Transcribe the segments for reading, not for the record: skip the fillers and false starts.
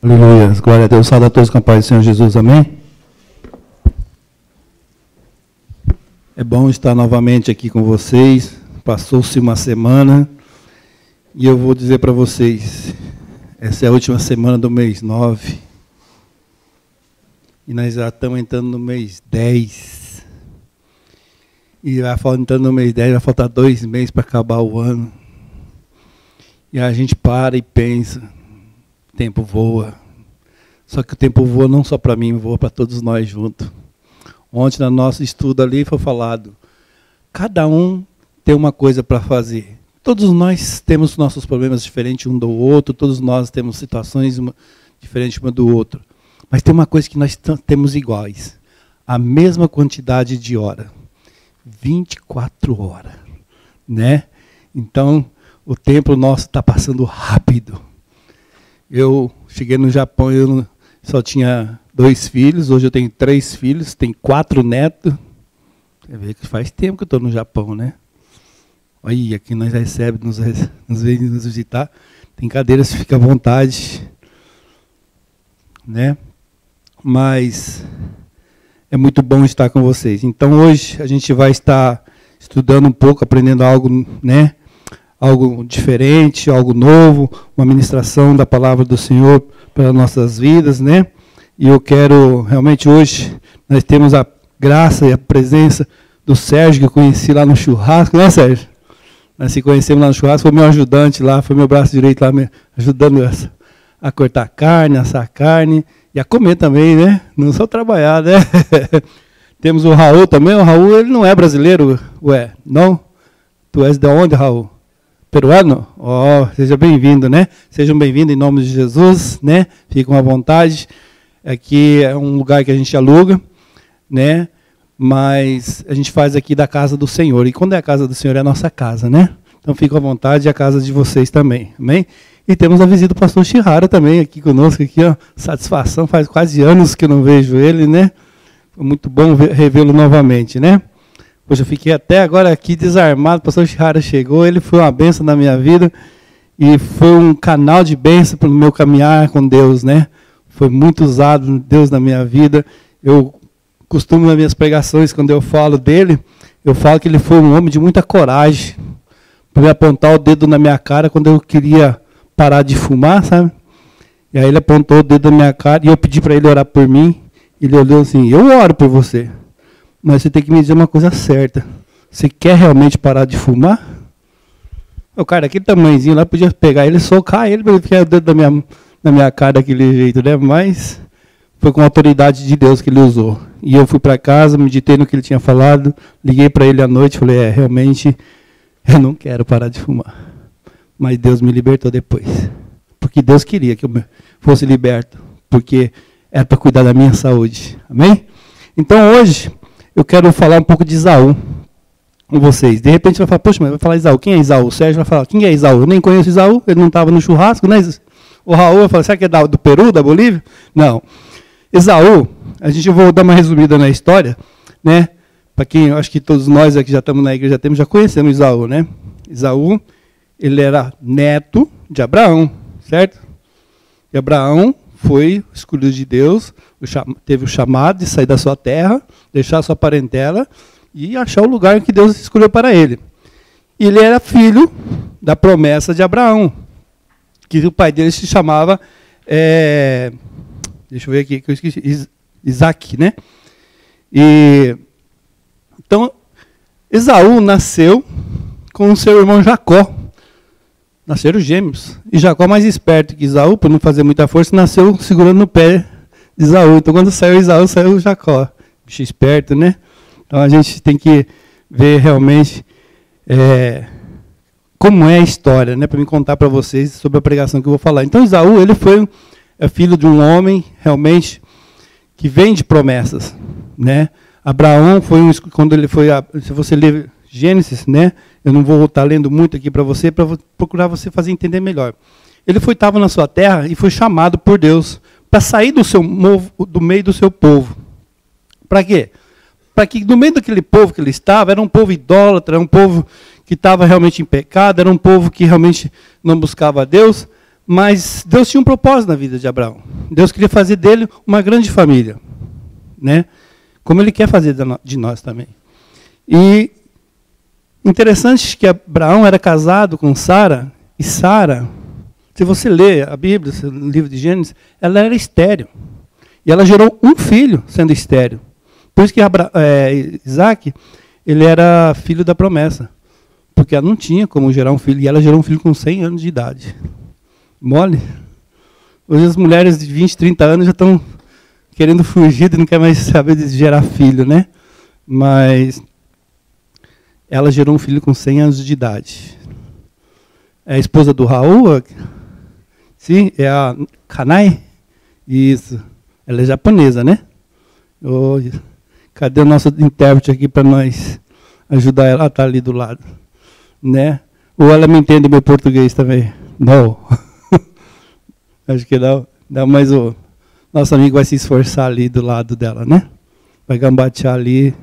Aleluia. Glória a Deus. Salve a todos com a paz do Senhor Jesus. Amém? É bom estar novamente aqui com vocês. Passou-se uma semana e eu vou dizer para vocês, essa é a última semana do mês 9 e nós já estamos entrando no mês 10 e vai entrando no mês 10, vai faltar 2 meses para acabar o ano e a gente para e pensa, o tempo voa, só que o tempo voa não só para mim, voa para todos nós juntos. Ontem, no nosso estudo ali, foi falado, cada um tem uma coisa para fazer. Todos nós temos nossos problemas diferentes um do outro, todos nós temos situações diferentes uma do outro. Mas tem uma coisa que nós temos iguais, a mesma quantidade de hora, 24 horas. Né? Então, o tempo nosso está passando rápido. Eu cheguei no Japão, eu só tinha 2 filhos, hoje eu tenho 3 filhos, tenho 4 netos. Você vê que faz tempo que eu estou no Japão, né? Olha, aqui nós recebemos, nos vem nos visitar. Tem cadeiras, fica à vontade. Né? Mas é muito bom estar com vocês. Então hoje a gente vai estar estudando um pouco, aprendendo algo, né? Algo diferente, algo novo, uma ministração da palavra do Senhor para nossas vidas, né? E eu quero, realmente hoje, nós temos a graça e a presença do Sérgio, que eu conheci lá no churrasco, né, Sérgio? Nós se conhecemos lá no churrasco, foi meu ajudante lá, foi meu braço direito lá, me ajudando a cortar carne, assar carne, e a comer também, né? Não só trabalhar, né? Temos o Raul também, o Raul, ele não é brasileiro, ué, não? Tu és de onde, Raul? Peruano? Ó, seja bem-vindo, né? Sejam bem-vindos em nome de Jesus, né? Fiquem à vontade. Aqui é um lugar que a gente aluga, né? Mas a gente faz aqui da casa do Senhor. E quando é a casa do Senhor, é a nossa casa, né? Então fiquem à vontade, a casa de vocês também, amém? E temos a visita do pastor Chihara também aqui conosco, aqui, ó. Satisfação, faz quase anos que eu não vejo ele, né? Foi muito bom revê-lo novamente, né? Hoje eu fiquei até agora aqui desarmado, o pastor Chihara chegou, ele foi uma bênção na minha vida e foi um canal de bênção para o meu caminhar com Deus, né? Foi muito usado Deus na minha vida. Eu costumo nas minhas pregações, quando eu falo dele, eu falo que ele foi um homem de muita coragem para me apontar o dedo na minha cara quando eu queria parar de fumar, sabe? E aí ele apontou o dedo na minha cara e eu pedi para ele orar por mim. Ele olhou assim, eu oro por você. Mas você tem que me dizer uma coisa certa. Você quer realmente parar de fumar? O cara, aquele tamanhozinho lá, podia pegar ele, socar ele, para ele ficar o dedo na minha cara daquele jeito, né? Mas foi com a autoridade de Deus que ele usou. E eu fui para casa, meditei no que ele tinha falado, liguei para ele à noite, falei, realmente, eu não quero parar de fumar. Mas Deus me libertou depois. Porque Deus queria que eu fosse liberto. Porque era para cuidar da minha saúde. Amém? Então hoje eu quero falar um pouco de Esaú com vocês. De repente você vai falar, poxa, mas vai falar Esaú. Quem é Esaú? O Sérgio vai falar, quem é Esaú? Eu nem conheço Esaú, ele não estava no churrasco, né? O Raul vai falar, será que é do Peru, da Bolívia? Não. Esaú, a gente vou dar uma resumida na história, né? Para quem, eu acho que todos nós aqui já estamos na igreja, já conhecemos Esaú, né? Esaú, ele era neto de Abraão, certo? E Abraão foi escolhido de Deus, teve o chamado de sair da sua terra, deixar a sua parentela e achar o lugar que Deus escolheu para ele. E ele era filho da promessa de Abraão, que o pai dele se chamava, deixa eu ver aqui, que eu esqueci, Isaac, né? E, então, Esaú nasceu com o seu irmão Jacó. Nasceram gêmeos. E Jacó, mais esperto que Esaú, por não fazer muita força, nasceu segurando no pé de Esaú. Então, quando saiu Esaú, saiu Jacó. Bicho esperto, né? Então, a gente tem que ver realmente como é a história, né? Para me contar para vocês sobre a pregação que eu vou falar. Então, Esaú, ele foi filho de um homem, realmente, que vem de promessas, né? Abraão foi quando ele foi, se você ler Gênesis, né? Eu não vou estar lendo muito aqui para procurar você fazer entender melhor. Ele estava na sua terra e foi chamado por Deus para sair do meio do seu povo. Para quê? Para que no meio daquele povo que ele estava, era um povo idólatra, era um povo que estava realmente em pecado, era um povo que realmente não buscava a Deus, Mas Deus tinha um propósito na vida de Abraão. Deus queria fazer dele uma grande família, né? Como Ele quer fazer de nós também. E interessante que Abraão era casado com Sara, e Sara, se você ler a Bíblia, o livro de Gênesis, ela era estéril. E ela gerou um filho sendo estéril. Por isso que Isaac, ele era filho da promessa. Porque ela não tinha como gerar um filho, e ela gerou um filho com 100 anos de idade. Mole? Hoje as mulheres de 20, 30 anos já estão querendo fugir e não querem mais saber de gerar filho, né? Mas ela gerou um filho com 100 anos de idade. É a esposa do Raul? Sim, é a Kanai? Isso. Ela é japonesa, né? Oh, cadê o nosso intérprete aqui para nós ajudar ela? Ela está ali do lado. Né? Ou ela me entende meu português também? Não. Acho que não. Não, mas o nosso amigo vai se esforçar ali do lado dela, né? Vai gambatear ali.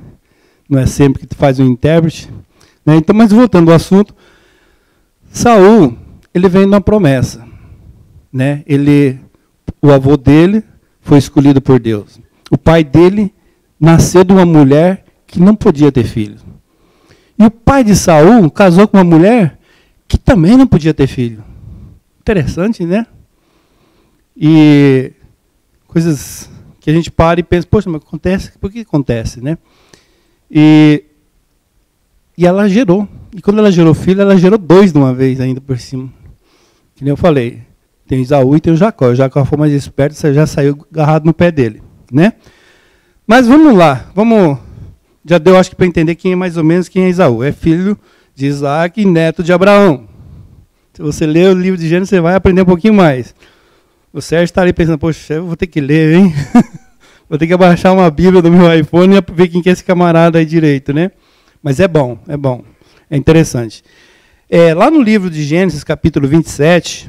Não é sempre que tu faz um intérprete. Né? Então, mas voltando ao assunto, Saul, ele vem numa promessa. Né? O avô dele foi escolhido por Deus. O pai dele nasceu de uma mulher que não podia ter filhos. E o pai de Saul casou com uma mulher que também não podia ter filho. Interessante, né? E coisas que a gente para e pensa, poxa, mas acontece, por que acontece, né? E ela gerou. E quando ela gerou filho, ela gerou 2 de uma vez ainda por cima. Que nem eu falei. Tem Esaú e tem o Jacó. O Jacó foi mais esperto, você já saiu agarrado no pé dele, né? Mas vamos lá. Já deu, acho que, para entender quem é mais ou menos quem é Esaú. É filho de Isaac e neto de Abraão. Se você ler o livro de Gênesis, você vai aprender um pouquinho mais. O Sérgio está ali pensando, poxa, eu vou ter que ler, hein? Vou ter que abaixar uma Bíblia do meu iPhone e ver quem que é esse camarada aí direito, né? Mas é bom, é bom. É interessante. Lá no livro de Gênesis, capítulo 27,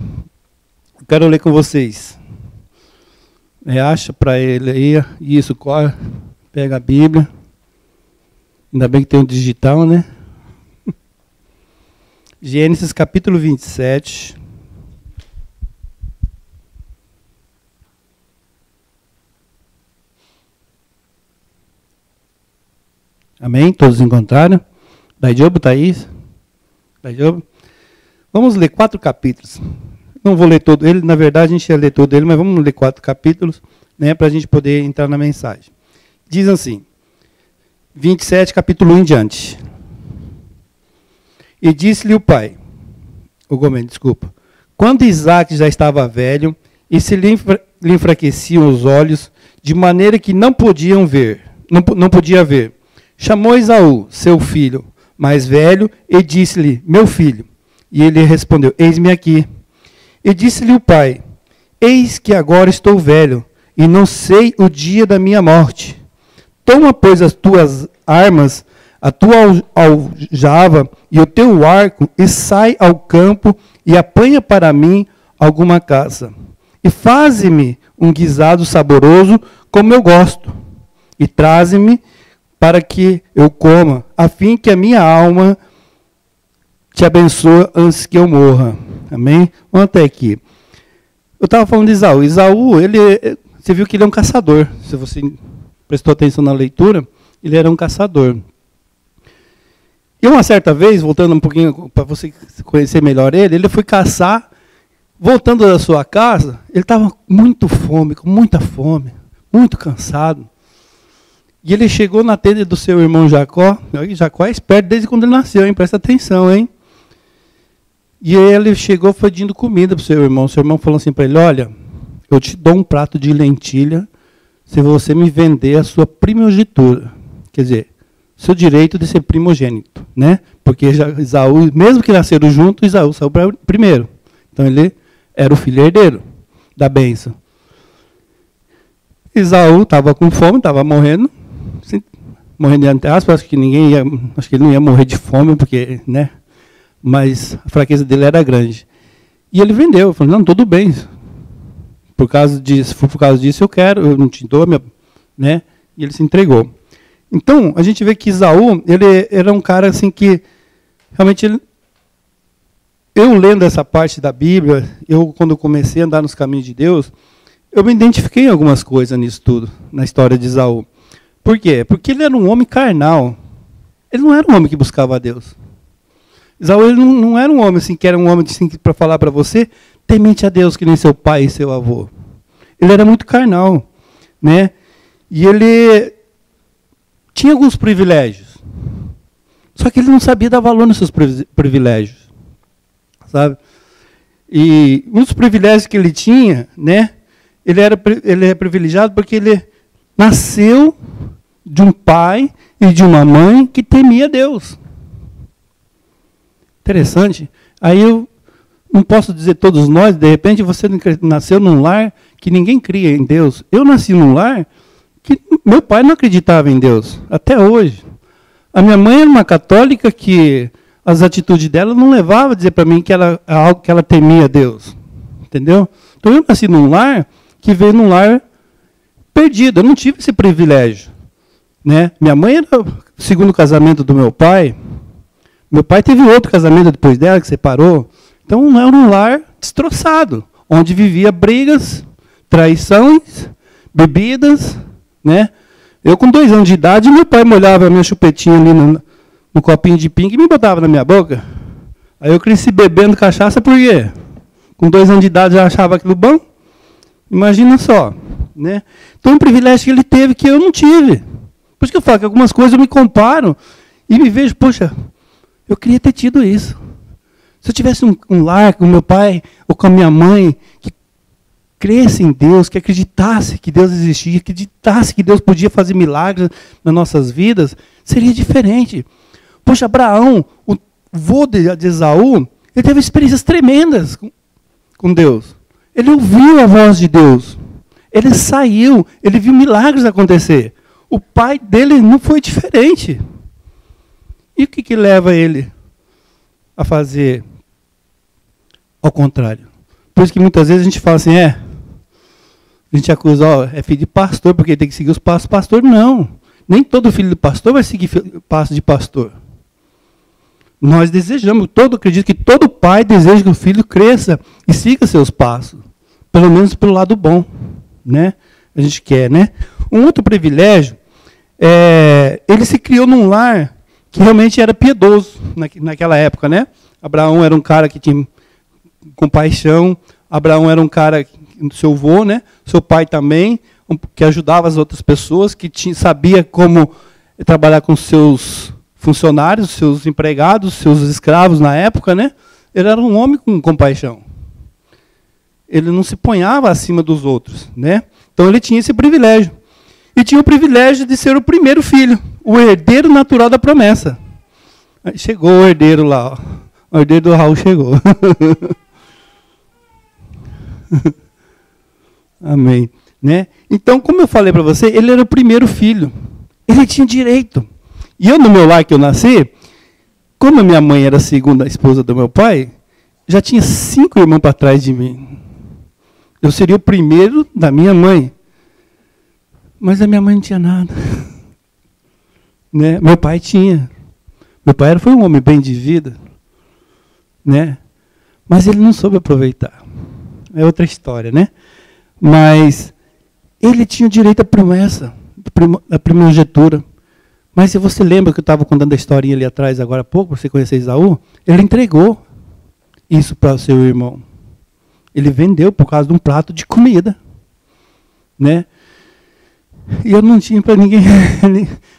eu quero ler com vocês. Acha para ele aí, isso, corre, pega a Bíblia. Ainda bem que tem um digital, né? Gênesis capítulo 27. Amém? Todos encontraram? Daí Job, Thaís? Daí Job? Vamos ler 4 capítulos. Não vou ler todo ele, na verdade a gente ia ler todo ele, mas vamos ler 4 capítulos, né, para a gente poder entrar na mensagem. Diz assim, 27, capítulo 1 em diante. E disse-lhe o pai, quando Isaac já estava velho, e se lhe enfraqueciam os olhos, de maneira que não podia ver, chamou Esaú, seu filho mais velho, e disse-lhe, meu filho. E ele respondeu, eis-me aqui. E disse-lhe o pai, eis que agora estou velho, e não sei o dia da minha morte. Toma, pois, as tuas armas, a tua aljava e o teu arco, e sai ao campo, e apanha para mim alguma caça. E faze-me um guisado saboroso, como eu gosto, e traze-me para que eu coma, a fim que a minha alma te abençoe antes que eu morra. Amém? Vamos até aqui. Eu estava falando de Esaú. Esaú, você viu que ele é um caçador. Se você prestou atenção na leitura, ele era um caçador. E uma certa vez, voltando um pouquinho para você conhecer melhor ele foi caçar, voltando da sua casa, ele estava muito fome, com muita fome, muito cansado. E ele chegou na tenda do seu irmão Jacó. Jacó é esperto desde quando ele nasceu, hein? Presta atenção, hein? E ele chegou pedindo comida para o seu irmão. Seu irmão falou assim para ele, olha, eu te dou um prato de lentilha se você me vender a sua primogenitura. Quer dizer, seu direito de ser primogênito, né? Porque Esaú, mesmo que nasceram juntos, Esaú saiu primeiro. Então ele era o filho herdeiro da bênção. Esaú estava com fome, estava morrendo. Morrendo entre aspas, acho que ele não ia morrer de fome, porque, né? Mas a fraqueza dele era grande. E ele vendeu, falou, não, tudo bem. Se for por causa disso, eu não te dou, né? E ele se entregou. Então, a gente vê que Esaú, ele era um cara assim que, realmente, eu lendo essa parte da Bíblia, quando eu comecei a andar nos caminhos de Deus, eu me identifiquei em algumas coisas nisso tudo, na história de Esaú. Por quê? Porque ele era um homem carnal. Ele não era um homem que buscava a Deus. Esaú ele não era um homem assim, que era um homem assim, para falar para você, temente a Deus que nem seu pai e seu avô. Ele era muito carnal, né? E ele tinha alguns privilégios. Só que ele não sabia dar valor nos seus privilégios. Sabe? E um dos privilégios que ele tinha, né? Ele é privilegiado porque ele nasceu de um pai e de uma mãe que temia Deus. Interessante. Aí eu não posso dizer todos nós, de repente você nasceu num lar que ninguém cria em Deus. Eu nasci num lar que meu pai não acreditava em Deus, até hoje. A minha mãe era uma católica que as atitudes dela não levavam a dizer para mim que era algo que ela temia Deus. Entendeu? Então eu nasci num lar que veio num lar perdido. Eu não tive esse privilégio. Né? Minha mãe era o segundo casamento do meu pai. Meu pai teve outro casamento depois dela, que separou. Então era um lar destroçado, onde vivia brigas, traições, bebidas. Né? Eu com 2 anos de idade, meu pai molhava a minha chupetinha ali no copinho de pinga e me botava na minha boca. Aí eu cresci bebendo cachaça por quê? Com 2 anos de idade já achava aquilo bom? Imagina só. Né? Então, um privilégio que ele teve que eu não tive. Por isso que eu falo que algumas coisas eu me comparo e me vejo, poxa, eu queria ter tido isso. Se eu tivesse um lar com meu pai ou com a minha mãe que cresce em Deus, que acreditasse que Deus existia, que acreditasse que Deus podia fazer milagres nas nossas vidas, seria diferente. Poxa, Abraão, o vô de Esaú, ele teve experiências tremendas com Deus. Ele ouviu a voz de Deus. Ele saiu, ele viu milagres acontecer. O pai dele não foi diferente. E o que leva ele a fazer ao contrário? Por isso que muitas vezes a gente fala assim, a gente acusa, é filho de pastor, porque tem que seguir os passos do pastor. Não. Nem todo filho de pastor vai seguir passos de pastor. Nós desejamos, acredito que todo pai deseja que o filho cresça e siga seus passos. Pelo menos pelo lado bom. Né? A gente quer, né? Um outro privilégio, ele se criou num lar que realmente era piedoso naquela época, né? Abraão era um cara que tinha compaixão, Abraão era um cara, seu avô, né? Seu pai também, que ajudava as outras pessoas, que sabia como trabalhar com seus funcionários, seus empregados, seus escravos na época, né? Ele era um homem com compaixão. Ele não se ponhava acima dos outros, né? Então ele tinha esse privilégio. E tinha o privilégio de ser o primeiro filho, o herdeiro natural da promessa. Aí chegou o herdeiro lá, ó. O herdeiro do Raul chegou. Amém. Né? Então, como eu falei para você, ele era o primeiro filho. Ele tinha direito. E eu, no meu lar que eu nasci, como a minha mãe era a segunda esposa do meu pai, já tinha 5 irmãos para trás de mim. Eu seria o primeiro da minha mãe. Mas a minha mãe não tinha nada. Né? Meu pai tinha. Meu pai foi um homem bem de vida. Né? Mas ele não soube aproveitar. É outra história, né? Mas ele tinha o direito à promessa, da primogenitura. Mas se você lembra que eu estava contando a historinha ali atrás, agora há pouco, para você conhecer Esaú, ele entregou isso para o seu irmão. Ele vendeu por causa de um prato de comida. Né? E eu não tinha para ninguém,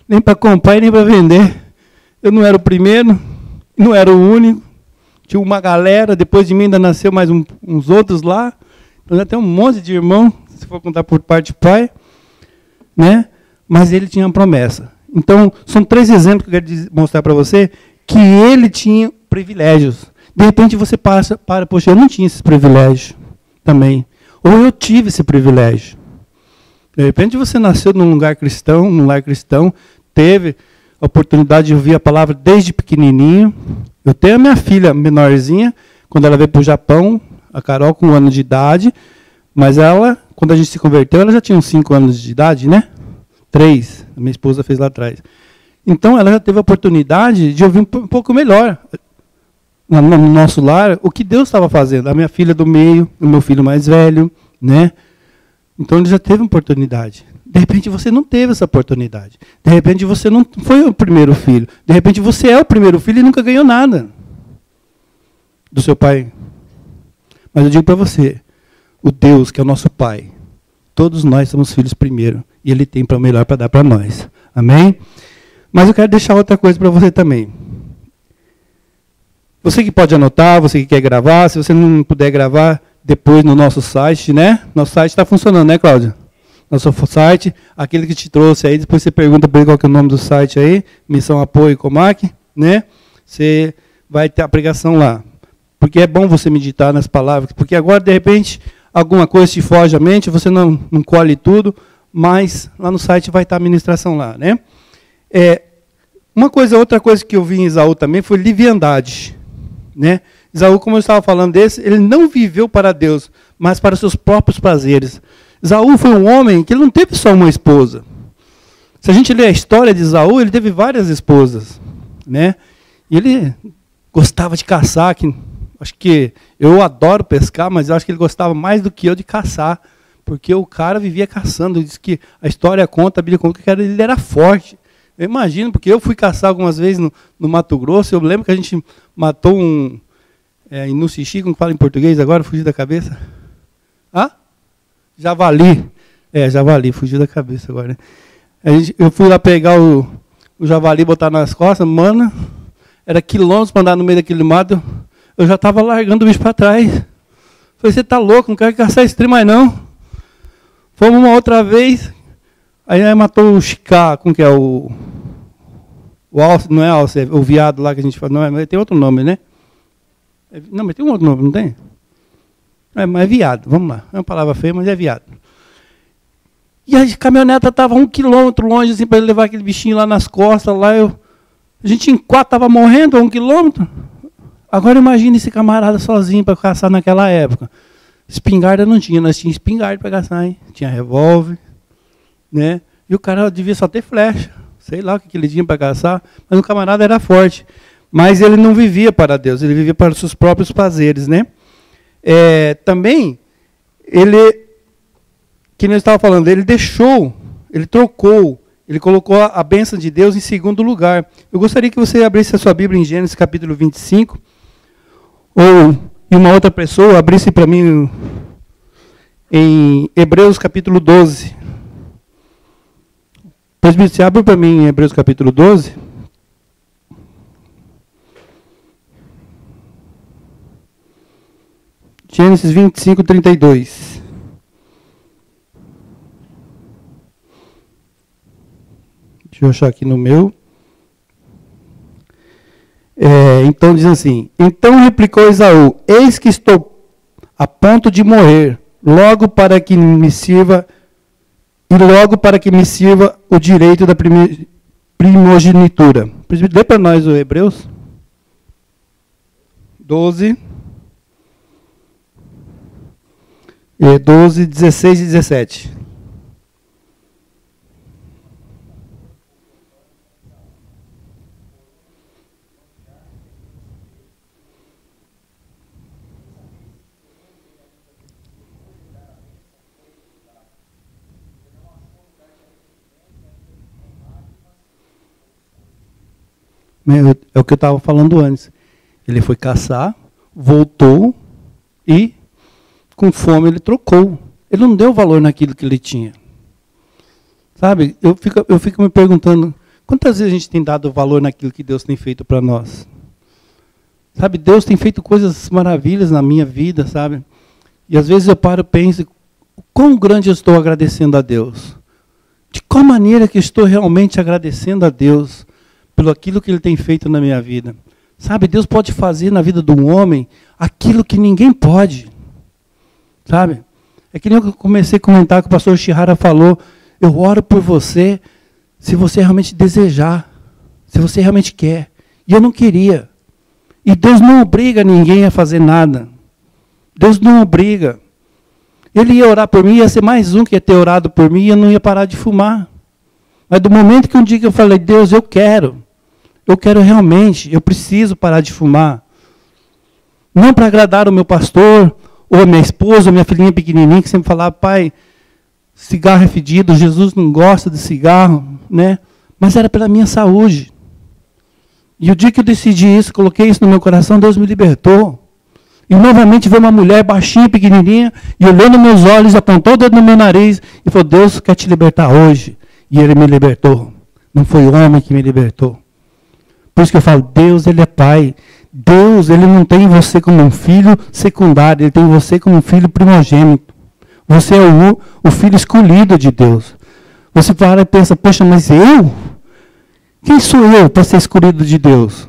nem para comprar e nem para vender. Eu não era o primeiro, não era o único. Tinha uma galera, depois de mim ainda nasceu mais uns outros lá. Então já tem um monte de irmão, se for contar por parte de pai. Né? Mas ele tinha uma promessa. Então, são 3 exemplos que eu quero mostrar para você que ele tinha privilégios. De repente você poxa, eu não tinha esses privilégios também. Ou eu tive esse privilégio. De repente você nasceu num lar cristão, teve a oportunidade de ouvir a palavra desde pequenininho. Eu tenho a minha filha menorzinha, quando ela veio para o Japão, a Carol com 1 ano de idade, mas ela, quando a gente se converteu, ela já tinha uns 5 anos de idade, né? 3, a minha esposa fez lá atrás. Então ela já teve a oportunidade de ouvir um pouco melhor no nosso lar, o que Deus estava fazendo. A minha filha do meio, o meu filho mais velho, né? Então ele já teve uma oportunidade. De repente você não teve essa oportunidade. De repente você não foi o primeiro filho. De repente você é o primeiro filho e nunca ganhou nada do seu pai. Mas eu digo para você, o Deus que é o nosso pai, todos nós somos filhos primeiro. E Ele tem para o melhor para dar para nós. Amém? Mas eu quero deixar outra coisa para você também. Você que pode anotar, você que quer gravar, se você não puder gravar, depois no nosso site, né? Nosso site está funcionando, né, Cláudia? Nosso site, aquele que te trouxe aí, depois você pergunta para ele qual que é o nome do site aí, Missão Apoio Comac, né? Você vai ter a pregação lá. Porque é bom você meditar nas palavras, porque agora, de repente, alguma coisa te foge à mente, você não colhe tudo, mas lá no site vai estar a ministração lá, né? Outra coisa que eu vi em Esaú também foi liviandade, né? Esaú, como eu estava falando desse, ele não viveu para Deus, mas para seus próprios prazeres. Esaú foi um homem que ele não teve só uma esposa. Se a gente ler a história de Esaú, ele teve várias esposas, né? E ele gostava de caçar, acho que eu adoro pescar, mas eu acho que ele gostava mais do que eu de caçar, porque o cara vivia caçando. Diz que a história conta, a Bíblia conta que ele era forte. Eu imagino, porque eu fui caçar algumas vezes no Mato Grosso, eu lembro que a gente matou no xixi, como fala em português agora, fugiu da cabeça. Javali. Javali, fugiu da cabeça agora. Né? Eu fui lá pegar o javali, botar nas costas, mano, era quilômetros para andar no meio daquele mato, eu já estava largando o bicho para trás. Falei, você está louco, não quero caçar esse trem mais não. Fomos uma outra vez, aí matou o chicá, como que é o alce, não é alce, é o viado lá que a gente fala, não, tem outro nome, né? Não, mas tem um outro nome, não tem? Mas é viado, vamos lá. É uma palavra feia, mas é viado. E a caminhoneta estava 1 quilômetro longe, assim, para ele levar aquele bichinho lá nas costas. Lá a gente em 4 estava morrendo a 1 quilômetro. Agora imagine esse camarada sozinho para caçar naquela época. Espingarda não tinha, nós tínhamos espingarda para caçar, hein? Tinha revólver, né? E o cara devia só ter flecha. Sei lá o que ele tinha para caçar, mas o camarada era forte. Mas ele não vivia para Deus, ele vivia para os seus próprios prazeres, né? Também, que nós estávamos falando, ele trocou, ele colocou a bênção de Deus em segundo lugar. Eu gostaria que você abrisse a sua Bíblia em Gênesis capítulo 25, ou em uma outra pessoa, abrisse para mim em Hebreus capítulo 12. Pois você abre para mim em Hebreus capítulo 12. Gênesis 25, 32. Deixa eu achar aqui no meu. Então diz assim: então replicou Esaú: eis que estou a ponto de morrer, logo para que me sirva o direito da primogenitura. Lê para nós o Hebreus 12. 12, 16 e 17. É o que eu estava falando antes. Ele foi caçar, voltou e, com fome, ele trocou. Ele não deu valor naquilo que ele tinha. Sabe, eu fico me perguntando, quantas vezes a gente tem dado valor naquilo que Deus tem feito para nós? Sabe, Deus tem feito coisas maravilhas na minha vida, sabe? E às vezes eu paro e penso, quão grande eu estou agradecendo a Deus? De qual maneira que eu estou realmente agradecendo a Deus pelo aquilo que Ele tem feito na minha vida? Sabe, Deus pode fazer na vida de um homem aquilo que ninguém pode. Sabe? É que nem eu comecei a comentar que o pastor Shihara falou, eu oro por você se você realmente desejar, se você realmente quer. E eu não queria. E Deus não obriga ninguém a fazer nada. Deus não obriga. Ele ia orar por mim, ia ser mais um que ia ter orado por mim e eu não ia parar de fumar. Mas do momento que um dia que eu falei, Deus, eu quero realmente, eu preciso parar de fumar. Não para agradar o meu pastor, ou a minha esposa, ou a minha filhinha pequenininha, que sempre falava, pai, cigarro é fedido, Jesus não gosta de cigarro, né? Mas era pela minha saúde. E o dia que eu decidi isso, coloquei isso no meu coração, Deus me libertou. E novamente veio uma mulher baixinha, pequenininha, e olhou nos meus olhos, apontou o dedo no meu nariz, e falou, Deus quer te libertar hoje. E Ele me libertou. Não foi o homem que me libertou. Por isso que eu falo, Deus, Ele é Pai. Deus, Ele não tem você como um filho secundário, Ele tem você como um filho primogênito. Você é o filho escolhido de Deus. Você para e pensa, poxa, mas eu? Quem sou eu para ser escolhido de Deus?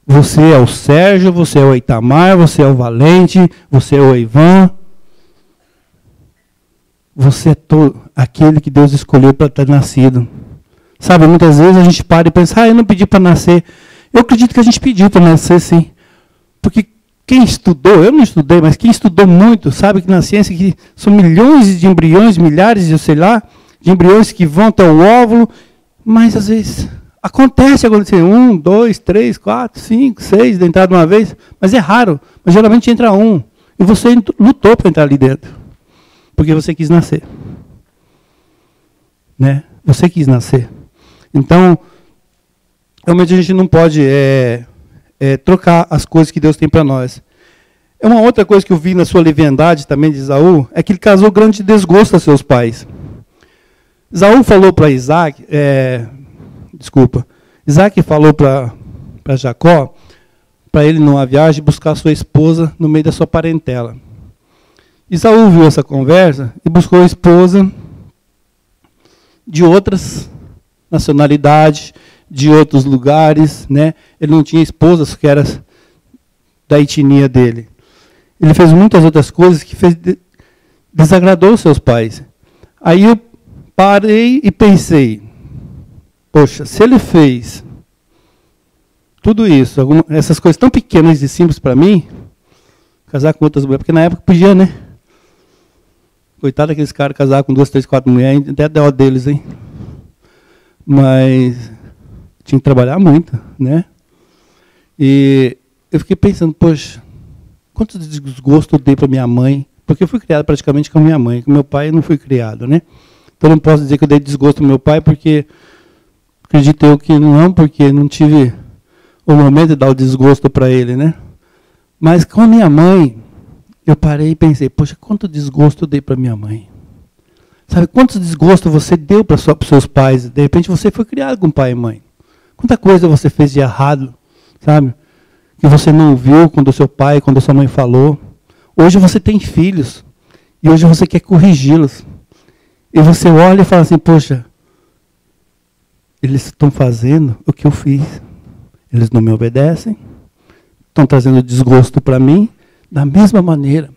Você é o Sérgio, você é o Itamar, você é o Valente, você é o Ivan. Você é aquele que Deus escolheu para ter nascido. Sabe, muitas vezes a gente para e pensa, eu não pedi para nascer. Eu acredito que a gente pediu para nascer, sim. Porque quem estudou, eu não estudei, mas quem estudou muito, sabe que na ciência que são milhões de embriões, milhares de, sei lá, de embriões que vão até o óvulo, mas às vezes acontece acontecer 1, 2, 3, 4, 5, 6 de entrar de uma vez, mas é raro. Mas geralmente entra um. E você lutou para entrar ali dentro. Porque você quis nascer. Né? Você quis nascer. Então, realmente a gente não pode trocar as coisas que Deus tem para nós. É uma outra coisa que eu vi na sua leviandade também de Esaú, é que ele causou grande desgosto a seus pais. Esaú falou para Isaac, Isaac falou para Jacó, para ele numa viagem buscar sua esposa no meio da sua parentela. Esaú viu essa conversa e buscou a esposa de outras nacionalidades, de outros lugares, né? Ele não tinha esposas que eram da etnia dele. Ele fez muitas outras coisas que desagradou seus pais. Aí eu parei e pensei, poxa, se ele fez tudo isso, essas coisas tão pequenas e simples para mim, casar com outras mulheres, porque na época podia, né? Coitado daqueles caras casar com 2, 3, 4 mulheres, até dó deles, hein? Mas tinha que trabalhar muito, né? E eu fiquei pensando, poxa, quanto desgosto eu dei para minha mãe, porque eu fui criado praticamente com a minha mãe, com meu pai eu não fui criado, né? Então não posso dizer que eu dei desgosto ao meu pai, porque acredito eu que não, porque não tive o momento de dar o desgosto para ele, né? Mas com a minha mãe, eu parei e pensei, poxa, quanto desgosto eu dei para minha mãe. Sabe, quantos desgostos você deu para os seus pais? De repente você foi criado com pai e mãe. Quanta coisa você fez de errado, sabe? Que você não viu quando o seu pai, quando a sua mãe falou. Hoje você tem filhos. E hoje você quer corrigi-los. E você olha e fala assim, poxa, eles estão fazendo o que eu fiz. Eles não me obedecem. Estão trazendo desgosto para mim da mesma maneira.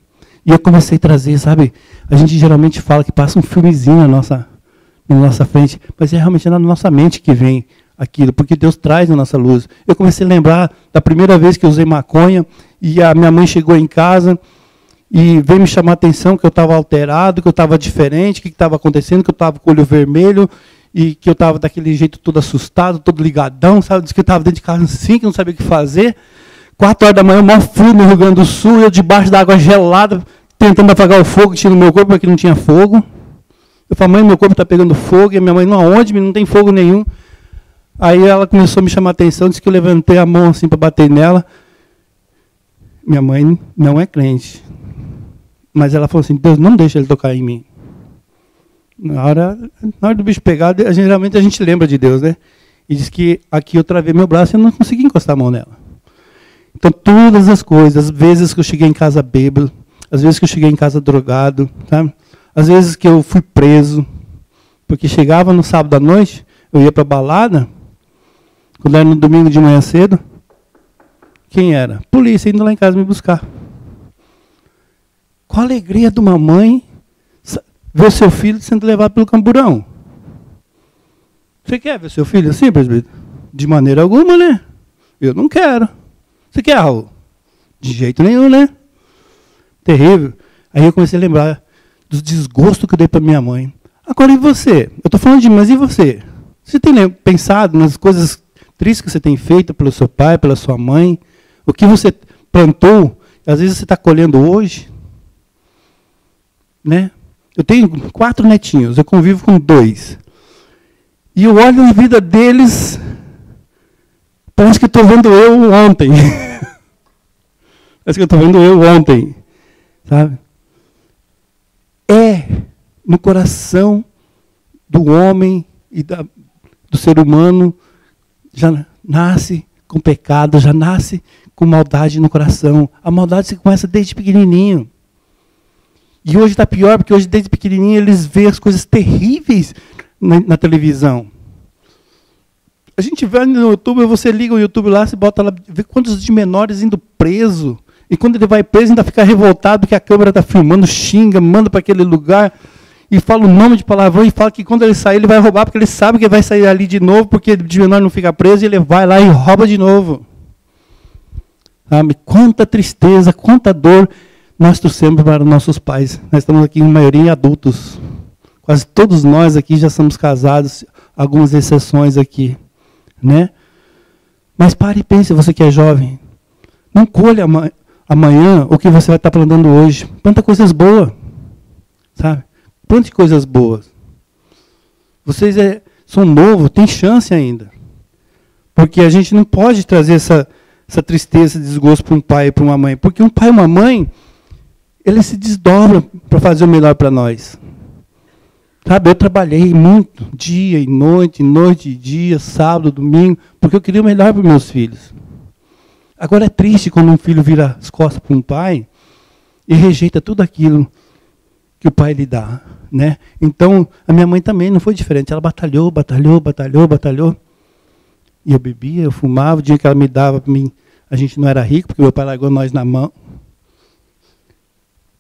E eu comecei a trazer, sabe? A gente geralmente fala que passa um filmezinho na nossa frente, mas é realmente na nossa mente que vem aquilo, porque Deus traz na nossa luz. Eu comecei a lembrar da primeira vez que eu usei maconha, e a minha mãe chegou em casa e veio me chamar a atenção que eu estava alterado, que eu estava diferente, que estava acontecendo, que eu estava com o olho vermelho, e que eu estava daquele jeito todo assustado, todo ligadão, sabe? Diz que eu estava dentro de casa assim, que não sabia o que fazer. 4 horas da manhã, maior frio no Rio Grande do Sul, eu debaixo da água gelada, tentando apagar o fogo que tinha no meu corpo, porque não tinha fogo. Eu falei, mãe, meu corpo está pegando fogo, e a minha mãe, não, aonde? Não tem fogo nenhum. Aí ela começou a me chamar a atenção, disse que eu levantei a mão assim para bater nela. Minha mãe não é crente. Mas ela falou assim, Deus não deixa ele tocar em mim. Na hora do bicho pegar, geralmente a gente lembra de Deus, né? E diz que aqui eu travei meu braço e eu não consegui encostar a mão nela. Então todas as coisas, às vezes que eu cheguei em casa bêbado, às vezes que eu cheguei em casa drogado, sabe? Às vezes que eu fui preso, porque chegava no sábado à noite, eu ia para a balada, quando era no domingo de manhã cedo, quem era? Polícia indo lá em casa me buscar. Qual a alegria de uma mãe ver o seu filho sendo levado pelo camburão? Você quer ver seu filho assim, presbítero? De maneira alguma, né? Eu não quero. Você quer, Raul? De jeito nenhum, né? Terrível. Aí eu comecei a lembrar dos desgostos que eu dei para minha mãe. Agora, e você? Eu estou falando de mim, mas e você? Você tem pensado nas coisas tristes que você tem feito pelo seu pai, pela sua mãe? O que você plantou, às vezes você está colhendo hoje, né? Eu tenho 4 netinhos, eu convivo com 2. E eu olho a vida deles, parece que estou vendo eu ontem. Parece que eu estou vendo eu ontem, sabe? É no coração do homem e do ser humano, já nasce com pecado, já nasce com maldade no coração. A maldade se começa desde pequenininho. E hoje está pior, porque hoje desde pequenininho eles veem as coisas terríveis na televisão. A gente vê no YouTube, você liga o YouTube lá, você bota lá, vê quantos de menores indo preso. E quando ele vai preso, ainda fica revoltado que a câmera está filmando, xinga, manda para aquele lugar, e fala o nome de palavrão, e fala que quando ele sair, ele vai roubar, porque ele sabe que vai sair ali de novo, porque de menor não fica preso, e ele vai lá e rouba de novo. Sabe? Quanta tristeza, quanta dor nós trouxemos para nossos pais. Nós estamos aqui, em maioria, adultos. Quase todos nós aqui já somos casados, algumas exceções aqui. Né? Mas pare e pense, você que é jovem. Não colha amanhã o que você vai estar plantando hoje. Planta coisas boas. Sabe? Plante coisas boas. Vocês são novos, tem chance ainda. Porque a gente não pode trazer essa tristeza, esse desgosto para um pai e para uma mãe. Porque um pai e uma mãe, eles se desdobram para fazer o melhor para nós. Sabe, eu trabalhei muito, dia e noite e dia, sábado, domingo, porque eu queria o melhor para os meus filhos. Agora é triste quando um filho vira as costas para um pai e rejeita tudo aquilo que o pai lhe dá. Né? Então, a minha mãe também não foi diferente. Ela batalhou. E eu bebia, eu fumava. O dia que ela me dava para mim, a gente não era rico, porque meu pai largou nós na mão.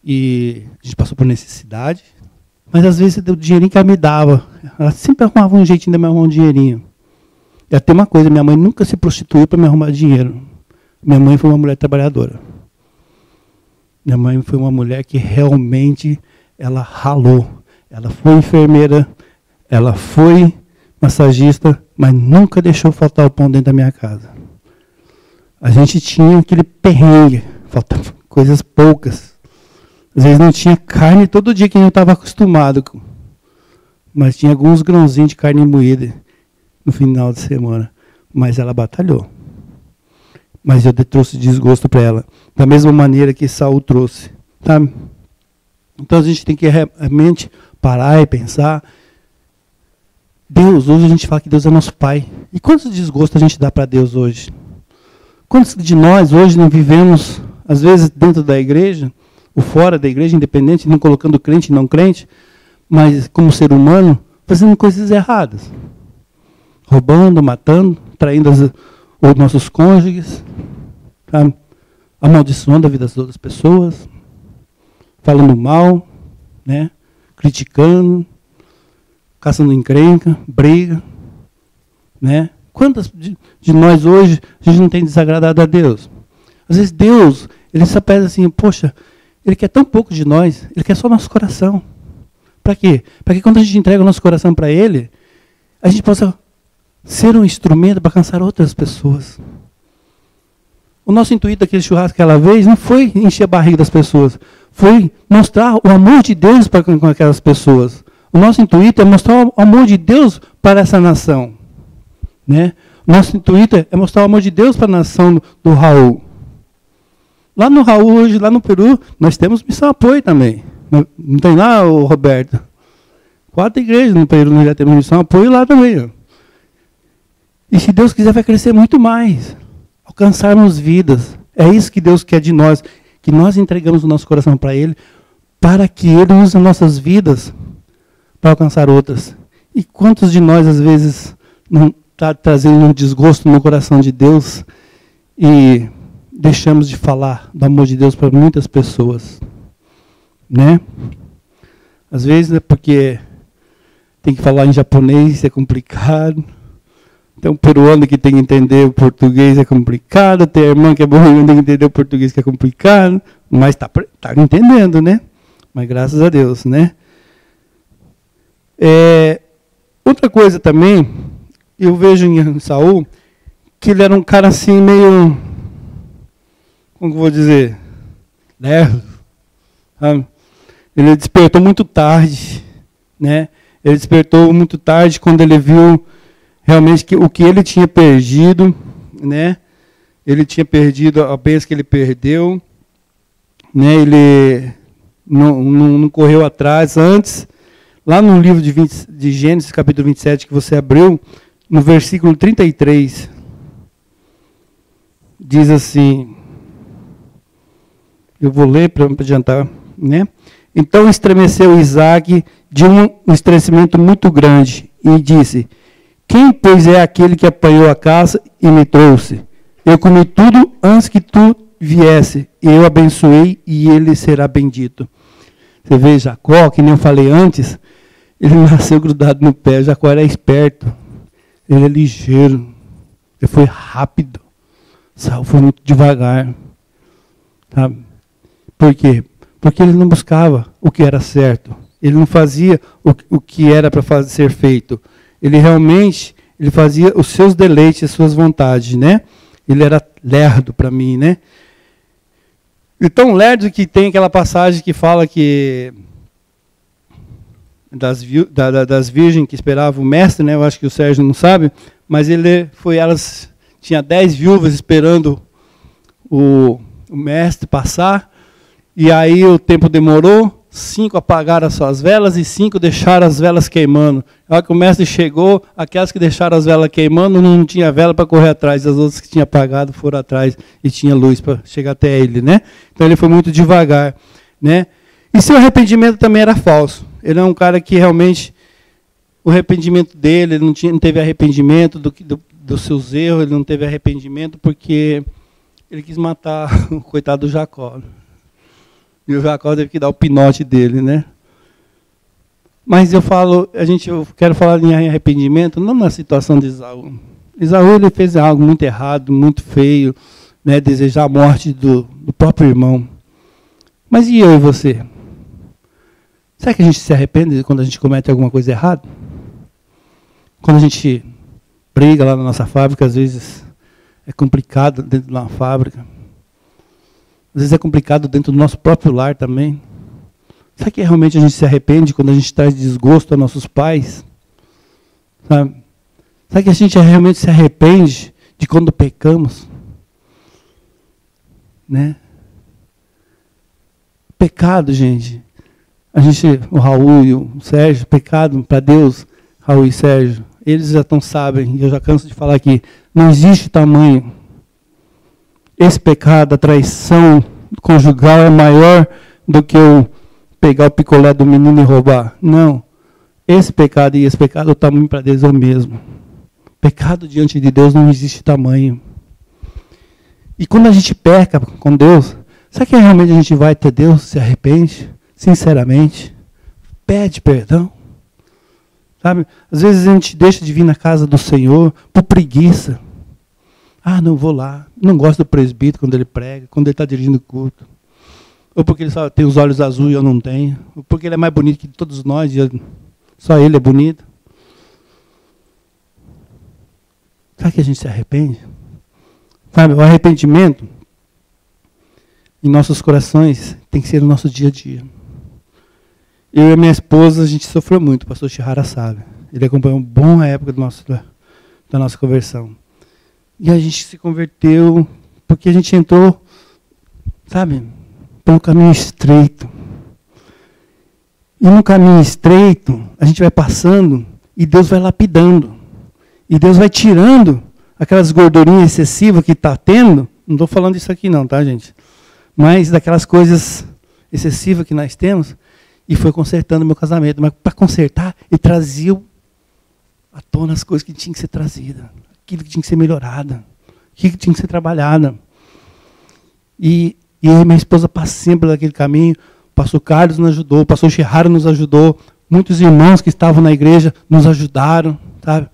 E a gente passou por necessidade. Mas às vezes o dinheirinho que ela me dava, ela sempre arrumava um jeitinho de me arrumar um dinheirinho. E até uma coisa, minha mãe nunca se prostituiu para me arrumar dinheiro. Minha mãe foi uma mulher trabalhadora. Minha mãe foi uma mulher que realmente ela ralou. Ela foi enfermeira, ela foi massagista, mas nunca deixou faltar o pão dentro da minha casa. A gente tinha aquele perrengue, faltavam coisas poucas. Às vezes não tinha carne todo dia que eu estava acostumado. Mas tinha alguns grãozinhos de carne moída no final de semana. Mas ela batalhou. Mas eu trouxe desgosto para ela. Da mesma maneira que Saul trouxe. Tá? Então a gente tem que realmente parar e pensar. Deus, hoje a gente fala que Deus é nosso Pai. E quantos desgostos a gente dá para Deus hoje? Quantos de nós hoje não vivemos, às vezes dentro da igreja, ou fora da igreja, independente, não colocando crente e não crente, mas como ser humano, fazendo coisas erradas. Roubando, matando, traindo os nossos cônjuges, tá? Amaldiçoando a vida das outras pessoas, falando mal, né? Criticando, caçando encrenca, briga. Né? Quantas de nós hoje a gente não tem desagradado a Deus? Às vezes Deus, ele só pede assim, poxa, Ele quer tão pouco de nós, Ele quer só nosso coração. Para quê? Para que quando a gente entrega o nosso coração para Ele, a gente possa ser um instrumento para alcançar outras pessoas. O nosso intuito daquele churrasco aquela vez não foi encher a barriga das pessoas, foi mostrar o amor de Deus para com aquelas pessoas. O nosso intuito é mostrar o amor de Deus para essa nação. Né? O nosso intuito é mostrar o amor de Deus para a nação do Raul. Lá no Raul, hoje, lá no Peru, nós temos missão apoio também. Não tem lá, o Roberto? 4 igrejas no Peru, nós já temos missão apoio lá também. Ó. E se Deus quiser, vai crescer muito mais. Alcançarmos vidas. É isso que Deus quer de nós. Que nós entregamos o nosso coração para Ele, para que Ele use as nossas vidas para alcançar outras. E quantos de nós, às vezes, não está trazendo um desgosto no coração de Deus e deixamos de falar do amor de Deus para muitas pessoas, né? Às vezes é porque tem que falar em japonês, é complicado. Tem um peruano que tem que entender o português, é complicado. Tem a irmã que é boa, tem que entender o português, que é complicado. Mas está entendendo, né? Mas graças a Deus, né? Outra coisa também, eu vejo em Saul, que ele era um cara assim meio como que eu vou dizer, lerdo, sabe? Ele despertou muito tarde, né? Ele despertou muito tarde quando ele viu realmente que o que ele tinha perdido, né? Ele tinha perdido a bênção que ele perdeu, né? Ele não correu atrás antes. Lá no livro de Gênesis, capítulo 27, que você abriu, no versículo 33, diz assim, eu vou ler para adiantar, né? Então estremeceu Isaac de um estremecimento muito grande e disse, quem, pois, é aquele que apanhou a caça e me trouxe? Eu comi tudo antes que tu viesse, e eu abençoei e ele será bendito. Você vê Jacó, que nem eu falei antes, ele nasceu grudado no pé. Jacó era esperto, ele é ligeiro, ele foi rápido, Saul foi muito devagar. Sabe? Por quê? Porque ele não buscava o que era certo, ele não fazia o que era para ser feito. Ele realmente, ele fazia os seus deleites, as suas vontades, né? Ele era lerdo para mim, né? Então, lerdo que tem aquela passagem que fala que das virgens que esperavam o mestre, né? Eu acho que o Sérgio não sabe, mas elas tinha 10 viúvas esperando o mestre passar, e aí o tempo demorou, 5 apagaram as suas velas e 5 deixaram as velas queimando. Na hora que o mestre chegou, aquelas que deixaram as velas queimando não tinha vela para correr atrás, as outras que tinham apagado foram atrás e tinha luz para chegar até ele, né? Então ele foi muito devagar, né? E seu arrependimento também era falso. Ele é um cara que realmente, o arrependimento dele, ele não teve arrependimento dos seus erros, ele não teve arrependimento porque ele quis matar o coitado do Jacó. E o Jacó teve que dar o pinote dele, né? Mas eu quero falar em arrependimento, não na situação de Esaú. Esaú, ele fez algo muito errado, muito feio, né? Desejar a morte do próprio irmão. Mas e eu e você? Será que a gente se arrepende quando a gente comete alguma coisa errada? Quando a gente briga lá na nossa fábrica, às vezes é complicado dentro de uma fábrica. Às vezes é complicado dentro do nosso próprio lar também. Será que realmente a gente se arrepende quando a gente traz desgosto a nossos pais? Sabe? Será que a gente realmente se arrepende de quando pecamos? Né? Pecado, gente. O Raul e o Sérgio, pecado para Deus, Raul e Sérgio, eles já sabem, e eu já canso de falar aqui, não existe tamanho. Esse pecado, a traição conjugal é maior do que eu pegar o picolé do menino e roubar. Não. Esse pecado, o tamanho para Deus é o mesmo. Pecado diante de Deus não existe tamanho. E quando a gente peca com Deus, será que realmente a gente vai ter Deus, se arrepende? Sinceramente, pede perdão. Sabe? Às vezes a gente deixa de vir na casa do Senhor por preguiça. Ah, não vou lá. Não gosto do presbítero quando ele prega, quando ele está dirigindo o culto. Ou porque ele só tem os olhos azuis e eu não tenho. Ou porque ele é mais bonito que todos nós e só ele é bonito. Será que a gente se arrepende? Sabe, o arrependimento em nossos corações tem que ser o nosso dia a dia. Eu e a minha esposa, a gente sofreu muito, o pastor Chihara sabe. Ele acompanhou uma boa época da nossa conversão. E a gente se converteu porque a gente entrou, sabe, pelo caminho estreito. E no caminho estreito, a gente vai passando e Deus vai lapidando. E Deus vai tirando aquelas gordurinhas excessivas que está tendo. Não estou falando isso aqui não, tá, gente? Mas daquelas coisas excessivas que nós temos. E foi consertando o meu casamento. Mas para consertar, ele trazia à tona as coisas que tinham que ser trazidas. Aquilo que tinha que ser melhorado. Aquilo que tinha que ser trabalhado. E eu e minha esposa passamos por aquele caminho. O pastor Carlos nos ajudou. O pastor Chihara nos ajudou. Muitos irmãos que estavam na igreja nos ajudaram. Sabe?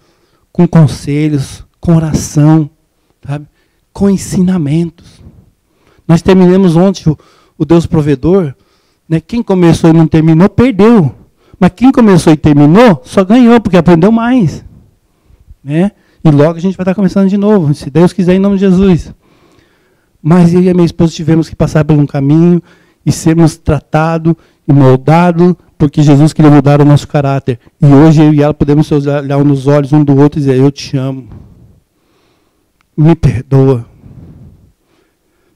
Com conselhos, com oração. Sabe? Com ensinamentos. Nós terminamos ontem o Deus Provedor. Né? Quem começou e não terminou, perdeu. Mas quem começou e terminou, só ganhou, porque aprendeu mais. Né? E logo a gente vai estar começando de novo, se Deus quiser, em nome de Jesus. Mas eu e a minha esposa tivemos que passar por um caminho e sermos tratados e moldados, porque Jesus queria mudar o nosso caráter. E hoje eu e ela podemos olhar nos olhos um do outro e dizer, eu te amo. Me perdoa.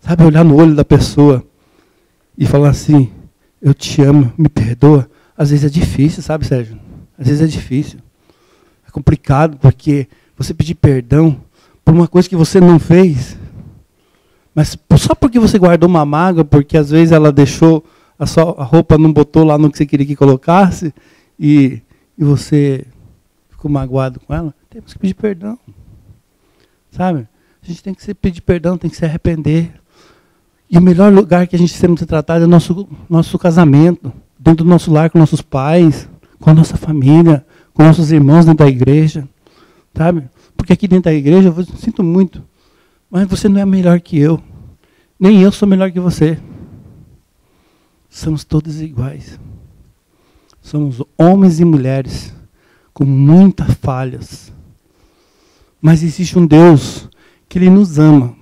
Sabe, olhar no olho da pessoa e falar assim, eu te amo, me perdoa. Às vezes é difícil, sabe, Sérgio? Às vezes é difícil. É complicado, porque você pedir perdão por uma coisa que você não fez, mas só porque você guardou uma mágoa, porque às vezes ela deixou, a roupa não botou lá no que você queria que colocasse, e você ficou magoado com ela, temos que pedir perdão. Sabe? A gente tem que pedir perdão, tem que se arrepender. E o melhor lugar que a gente tem que ser tratado é o nosso casamento, dentro do nosso lar, com nossos pais, com a nossa família, com nossos irmãos dentro da igreja. Sabe? Porque aqui dentro da igreja, eu sinto muito, mas você não é melhor que eu. Nem eu sou melhor que você. Somos todos iguais. Somos homens e mulheres com muitas falhas. Mas existe um Deus que Ele nos ama.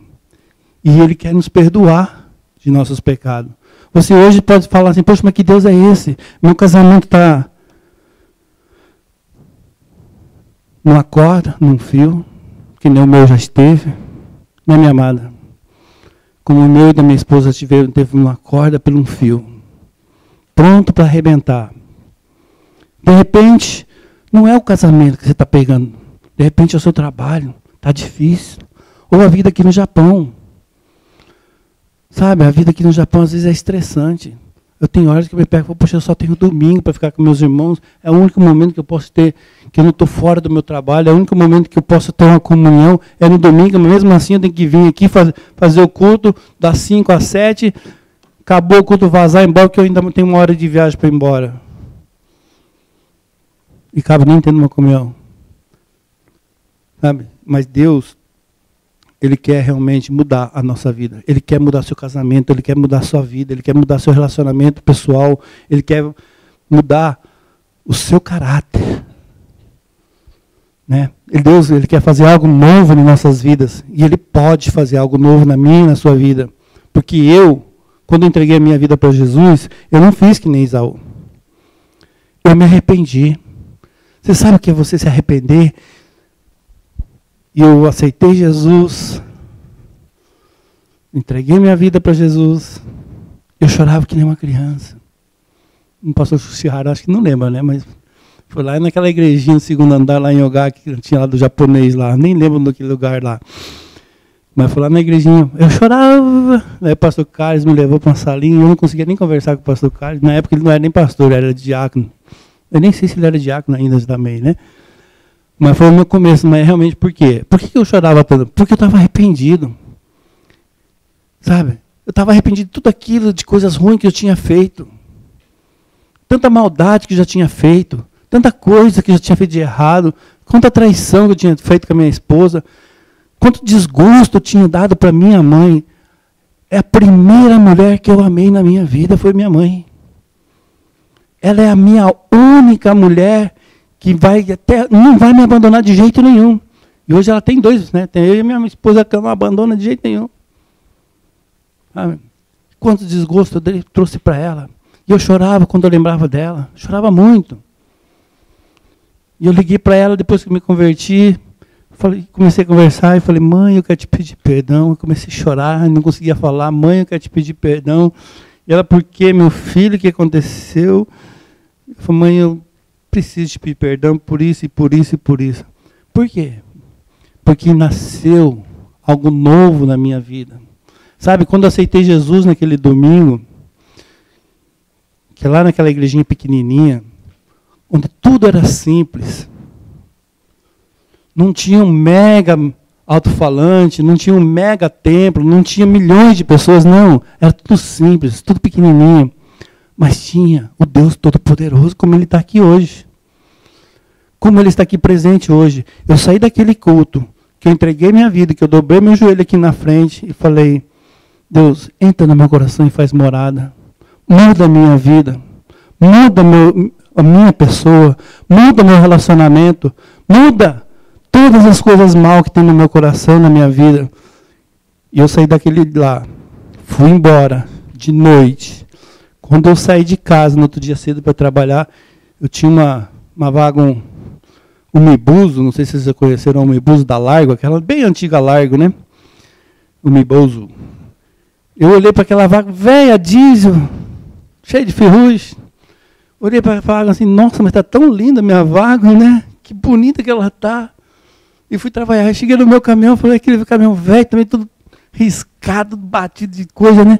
E Ele quer nos perdoar de nossos pecados. Você hoje pode falar assim, poxa, mas que Deus é esse? Meu casamento está numa corda, num fio, que nem o meu já esteve. Não, minha amada? Como o meu e da minha esposa teve uma corda por um fio. Pronto para arrebentar. De repente, não é o casamento que você está pegando. De repente é o seu trabalho. Está difícil. Ou a vida aqui no Japão. Sabe, a vida aqui no Japão às vezes é estressante. Eu tenho horas que eu me pego, poxa, eu só tenho domingo para ficar com meus irmãos. É o único momento que eu posso ter, que eu não estou fora do meu trabalho. É o único momento que eu posso ter uma comunhão. É no domingo, mas mesmo assim eu tenho que vir aqui fazer o culto das 5 às 7. Acabou o culto, vazar, embora, que eu ainda tenho uma hora de viagem para ir embora. E acabo nem tendo uma comunhão. Sabe? Mas Deus, Ele quer realmente mudar a nossa vida. Ele quer mudar seu casamento, Ele quer mudar a sua vida, Ele quer mudar seu relacionamento pessoal, Ele quer mudar o seu caráter. Né? Deus, Ele quer fazer algo novo nas nossas vidas. E Ele pode fazer algo novo na minha e na sua vida. Porque eu, quando eu entreguei a minha vida para Jesus, eu não fiz que nem Esaú. Eu me arrependi. Você sabe o que é você se arrepender? E eu aceitei Jesus, entreguei minha vida para Jesus, eu chorava que nem uma criança. O pastor Shihara, acho que não lembra, né? Mas foi lá naquela igrejinha no segundo andar, lá em Ogá, que tinha lá do japonês lá, nem lembro daquele lugar lá. Mas foi lá na igrejinha, eu chorava. Aí o pastor Carlos me levou para uma salinha, eu não conseguia nem conversar com o pastor Carlos. Na época ele não era nem pastor, ele era diácono. Eu nem sei se ele era diácono ainda também, né? Mas foi o meu começo, mas realmente por quê? Por que eu chorava tanto? Porque eu estava arrependido. Sabe? Eu estava arrependido de tudo aquilo, de coisas ruins que eu tinha feito. Tanta maldade que eu já tinha feito. Tanta coisa que eu já tinha feito de errado. Quanta traição que eu tinha feito com a minha esposa. Quanto desgosto eu tinha dado para minha mãe. É a primeira mulher que eu amei na minha vida, foi minha mãe. Ela é a minha única mulher que não vai me abandonar de jeito nenhum. E hoje ela tem 2, né? Tem eu e minha esposa que não abandona de jeito nenhum. Sabe? Quanto desgosto eu trouxe para ela. E eu chorava quando eu lembrava dela. Chorava muito. E eu liguei para ela depois que eu me converti. Comecei a conversar e falei, mãe, eu quero te pedir perdão. Eu comecei a chorar, não conseguia falar. Mãe, eu quero te pedir perdão. E ela, por quê, meu filho, o que aconteceu? Eu falei, mãe, eu preciso te pedir perdão por isso e por isso e por isso. Por quê? Porque nasceu algo novo na minha vida. Sabe, quando eu aceitei Jesus naquele domingo, que lá naquela igrejinha pequenininha, onde tudo era simples, não tinha um mega alto-falante, não tinha um mega templo, não tinha milhões de pessoas, não. Era tudo simples, tudo pequenininho. Mas tinha o Deus Todo-Poderoso, como Ele está aqui hoje. Como Ele está aqui presente hoje. Eu saí daquele culto, que eu entreguei minha vida, que eu dobrei meu joelho aqui na frente e falei, Deus, entra no meu coração e faz morada. Muda a minha vida. Muda a minha pessoa. Muda meu relacionamento. Muda todas as coisas mal que tem no meu coração, na minha vida. E eu saí daquele lá, fui embora, de noite. Quando eu saí de casa, no outro dia cedo para trabalhar, eu tinha uma vaga, um Mibuso, não sei se vocês já conheceram o Mibuso da Largo, aquela bem antiga Largo, né? O Mibuso. Eu olhei para aquela vaga, velha, diesel, cheia de ferrugem. Olhei para a vaga assim, nossa, mas está tão linda a minha vaga, né? Que bonita que ela está. E fui trabalhar. Cheguei no meu caminhão, falei, aquele caminhão velho, também tudo riscado, batido de coisa, né?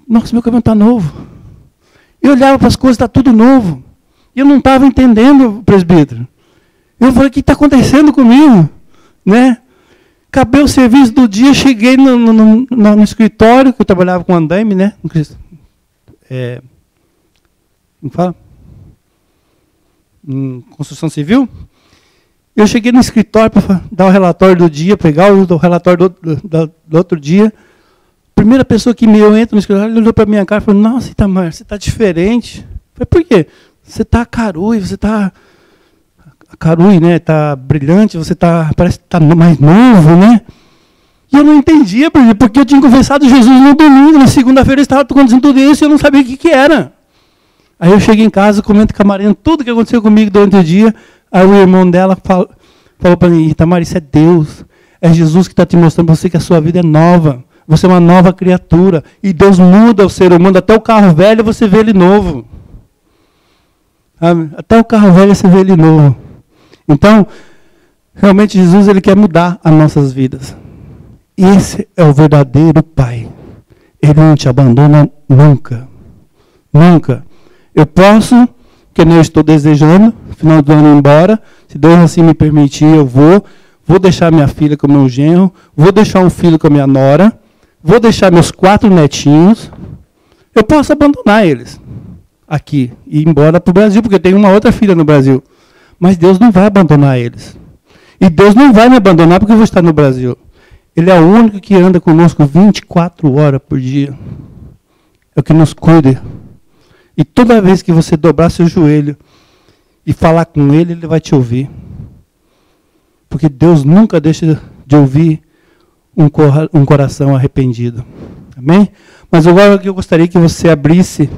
Nossa, meu caminhão está novo. Eu olhava para as coisas, está tudo novo. E eu não estava entendendo, presbítero. Eu falei, o que está acontecendo comigo? Né? Acabei o serviço do dia, cheguei no escritório, que eu trabalhava com andaime, né? Como fala? Construção civil. Eu cheguei no escritório para dar o relatório do dia, pegar o relatório do outro dia. A primeira pessoa que eu entro no escritório, olhou para a minha cara e falou, nossa, Itamar, você está diferente. Eu falei, por quê? Você está carui, você está... Carui, né? Está brilhante, você parece que está mais novo, né? E eu não entendia, porque eu tinha confessado Jesus no domingo, na segunda-feira eu estava acontecendo tudo isso e eu não sabia o que era. Aí eu cheguei em casa, comento com a Marina tudo que aconteceu comigo durante o dia. Aí o irmão dela falou para mim, Itamar, isso é Deus. É Jesus que está te mostrando para você que a sua vida é nova. Você é uma nova criatura. E Deus muda o ser humano. Até o carro velho você vê ele novo. Até o carro velho você vê ele novo. Então, realmente Jesus ele quer mudar as nossas vidas. Esse é o verdadeiro Pai. Ele não te abandona nunca. Nunca. Eu posso, que nem eu estou desejando, no final do ano ir embora. Se Deus assim me permitir, eu vou deixar minha filha com o meu genro, vou deixar um filho com a minha nora, vou deixar meus 4 netinhos. Eu posso abandonar eles aqui e ir embora para o Brasil, porque eu tenho uma outra filha no Brasil. Mas Deus não vai abandonar eles. E Deus não vai me abandonar porque eu vou estar no Brasil. Ele é o único que anda conosco 24 horas por dia. É o que nos cuida. E toda vez que você dobrar seu joelho e falar com ele, ele vai te ouvir. Porque Deus nunca deixa de ouvir um coração arrependido. Amém? Mas agora eu gostaria que você abrisse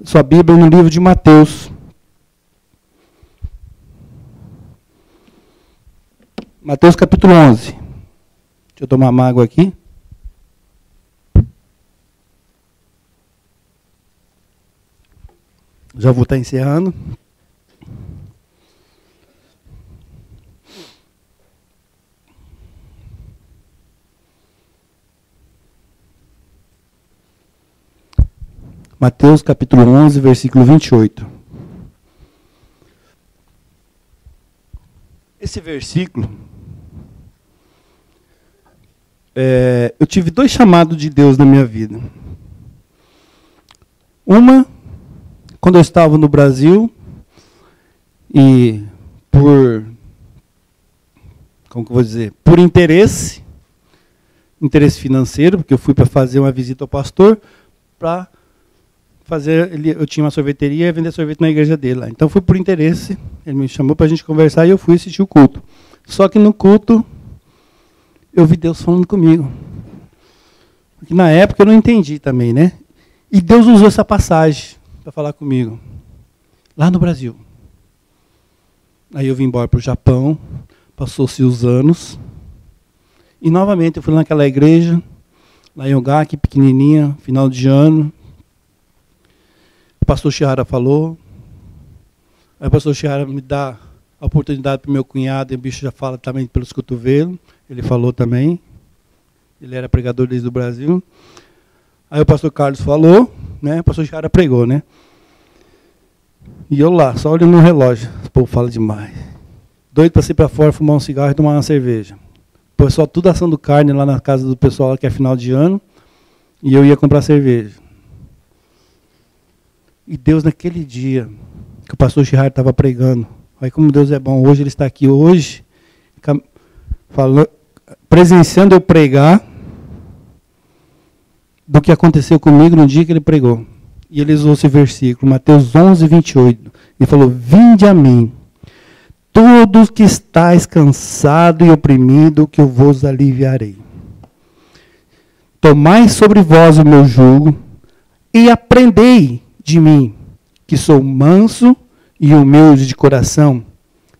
sua Bíblia no livro de Mateus. Mateus capítulo 11. Deixa eu tomar uma água aqui. Já vou estar encerrando. Mateus capítulo 11, versículo 28. Esse versículo, eu tive 2 chamados de Deus na minha vida. Uma, quando eu estava no Brasil, e por interesse financeiro, porque eu fui para fazer uma visita ao pastor, eu tinha uma sorveteria e ia vender sorvete na igreja dele lá. Então foi por interesse, ele me chamou para a gente conversar e eu fui assistir o culto. Só que no culto, eu vi Deus falando comigo. Porque na época eu não entendi também, né? E Deus usou essa passagem para falar comigo, lá no Brasil. Aí eu vim embora para o Japão, passou-se os anos, e novamente eu fui naquela igreja, lá em Ogaki, pequenininha, final de ano. O pastor Chihara falou, aí o pastor Chihara me dá a oportunidade para o meu cunhado, e o bicho já fala também pelos cotovelos, ele falou também, ele era pregador desde o Brasil. Aí o pastor Carlos falou, né, o pastor Chihara pregou, né? E eu lá, só olhando no relógio, o povo fala demais. Doido para sair para fora, fumar um cigarro e tomar uma cerveja. O pessoal tudo assando carne lá na casa do pessoal, que é final de ano, e eu ia comprar cerveja. E Deus, naquele dia, que o pastor Chihara estava pregando, aí como Deus é bom, hoje ele está aqui, hoje, presenciando eu pregar, do que aconteceu comigo no dia que ele pregou. E ele usou esse versículo, Mateus 11, 28, e falou, vinde a mim, todos que estáis cansados e oprimidos, que eu vos aliviarei. Tomai sobre vós o meu jugo e aprendei de mim, que sou manso e humilde de coração,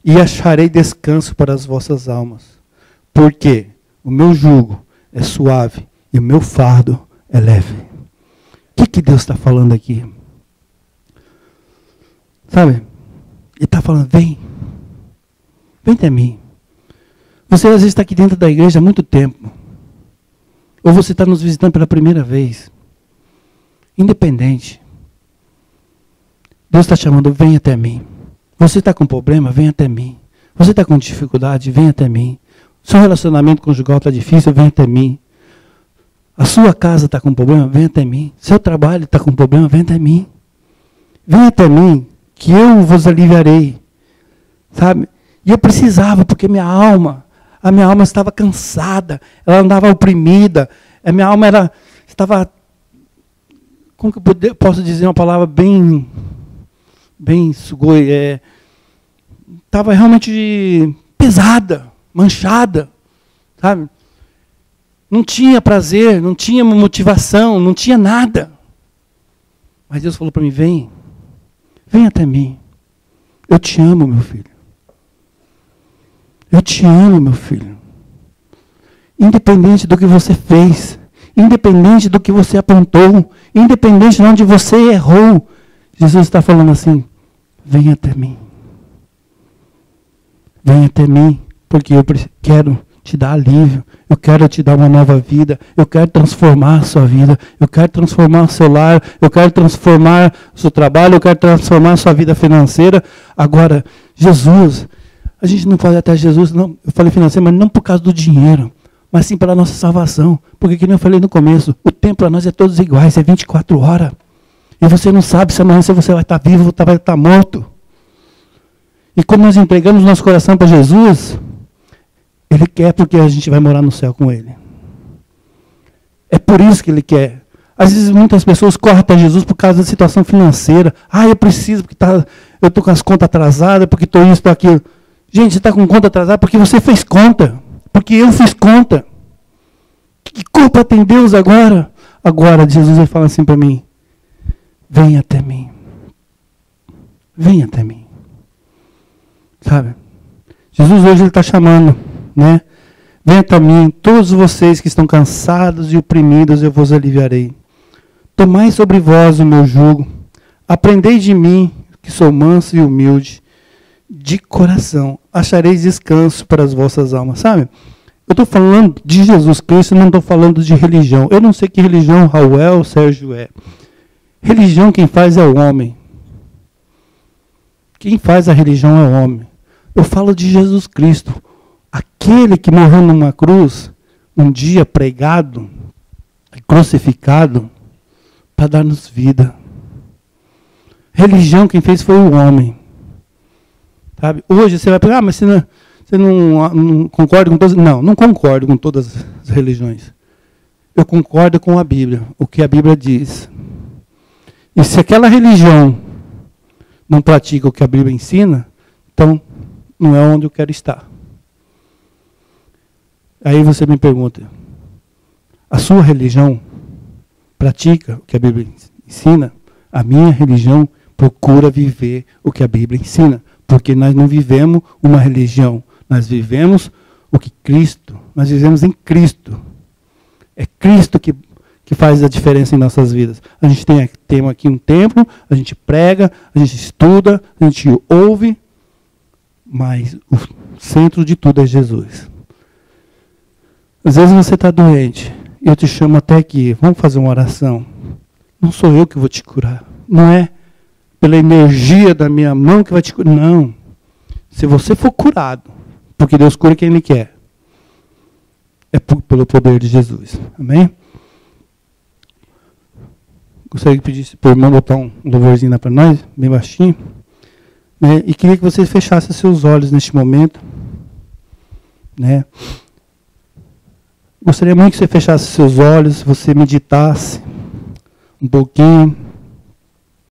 e acharei descanso para as vossas almas. Porque o meu jugo é suave e o meu fardo é leve. O que Deus está falando aqui? Sabe? Ele está falando, vem até mim. Você às vezes está aqui dentro da igreja há muito tempo. Ou você está nos visitando pela primeira vez. Independente. Deus está chamando, vem até mim. Você está com problema, vem até mim. Você está com dificuldade, vem até mim. Seu relacionamento conjugal está difícil, vem até mim. A sua casa está com problema, vem até mim. Seu trabalho está com problema, vem até mim. Vem até mim, que eu vos aliviarei. Sabe? E eu precisava, porque a minha alma estava cansada, ela andava oprimida, a minha alma estava, como que eu posso dizer uma palavra bem sugoi, estava realmente pesada, manchada, sabe? Não tinha prazer, não tinha motivação, não tinha nada. Mas Deus falou para mim, vem até mim, eu te amo, meu filho. Eu te amo, meu filho. Independente do que você fez, independente do que você apontou, independente de onde você errou, Jesus está falando assim, vem até mim. Vem até mim, porque eu quero te dar alívio, eu quero te dar uma nova vida, eu quero transformar a sua vida, eu quero transformar o seu lar, eu quero transformar o seu trabalho, eu quero transformar a sua vida financeira. Agora, Jesus, a gente não fala até Jesus, não, eu falei financeiro, mas não por causa do dinheiro, mas sim pela nossa salvação. Porque, como eu falei no começo, o tempo para nós é todos iguais, é 24 horas. E você não sabe se amanhã você vai estar vivo ou vai estar morto. E quando nós entregamos nosso coração para Jesus, Ele quer porque a gente vai morar no céu com Ele. É por isso que Ele quer. Às vezes muitas pessoas correm até Jesus por causa da situação financeira. Eu preciso, porque eu estou com as contas atrasadas, porque estou isso, estou aquilo. Gente, você está com conta atrasada porque você fez conta. Porque eu fiz conta. Que culpa tem Deus agora? Agora, Jesus vai falar assim para mim. Vem até mim. Vem até mim. Sabe? Jesus hoje Ele está chamando, né? Vem até mim, todos vocês que estão cansados e oprimidos, eu vos aliviarei. Tomai sobre vós o meu jugo. Aprendei de mim, que sou manso e humilde de coração, achareis descanso para as vossas almas. Sabe? Eu estou falando de Jesus Cristo, não estou falando de religião. Eu não sei que religião Raul ou Sérgio é. Religião quem faz é o homem. Quem faz a religião é o homem. Eu falo de Jesus Cristo, aquele que morreu numa cruz, um dia pregado, crucificado, para dar-nos vida. Religião quem fez foi o homem. Sabe? Hoje você vai pegar, mas você não concorda com todas? Não concordo com todas as religiões. Eu concordo com a Bíblia, o que a Bíblia diz. E se aquela religião não pratica o que a Bíblia ensina, então não é onde eu quero estar. Aí você me pergunta, a sua religião pratica o que a Bíblia ensina? A minha religião procura viver o que a Bíblia ensina. Porque nós não vivemos uma religião, nós vivemos o que Cristo, nós vivemos em Cristo. É Cristo que faz a diferença em nossas vidas. A gente tem aqui um templo, a gente prega, a gente estuda, a gente ouve, mas o centro de tudo é Jesus. Às vezes você está doente, e eu te chamo até aqui, vamos fazer uma oração. Não sou eu que vou te curar, não é pela energia da minha mão que vai te curar. Não. Se você for curado, porque Deus cura quem Ele quer, é pelo poder de Jesus. Amém? Gostaria de pedir para o irmão botar um louvorzinho lá para nós, bem baixinho. Né? E queria que você fechasse seus olhos neste momento. Né? Gostaria muito que você fechasse seus olhos, você meditasse um pouquinho.